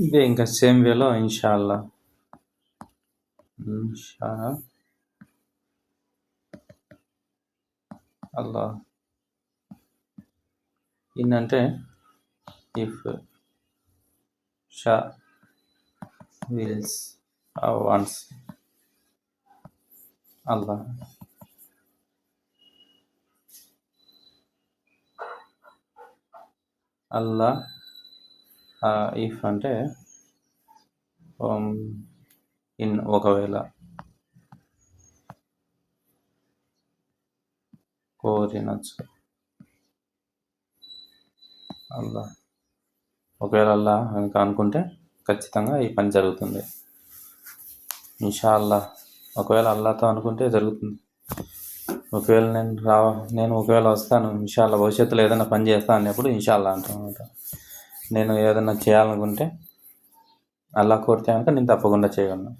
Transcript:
ఇదే ఇంకా సేమ్ వేలో ఇన్షాల్లా. ఇన్షా అల్లా. ఏంటంటే ఇఫ్ షా విల్స్ వన్స్ అల్లా. అల్లా ఇఫ్ అంటే ఇన్ ఒకవేళ, కోరినచ్చు. అల్లా ఒకవేళ అల్లా కనుక అనుకుంటే ఖచ్చితంగా ఈ పని జరుగుతుంది. ఇన్షాల్లా ఒకవేళ అల్లాతో అనుకుంటే జరుగుతుంది. ఒకవేళ నేను ఒకవేళ వస్తాను ఇన్షాల్లా, భవిష్యత్తులో ఏదైనా పని చేస్తాను అన్నప్పుడు ఇన్షాల్లా అంటానమాట. నేను ఏదైనా చేయాలనుకుంటే అల్లా కోరితే కనుక నేను తప్పకుండా చేయగలను.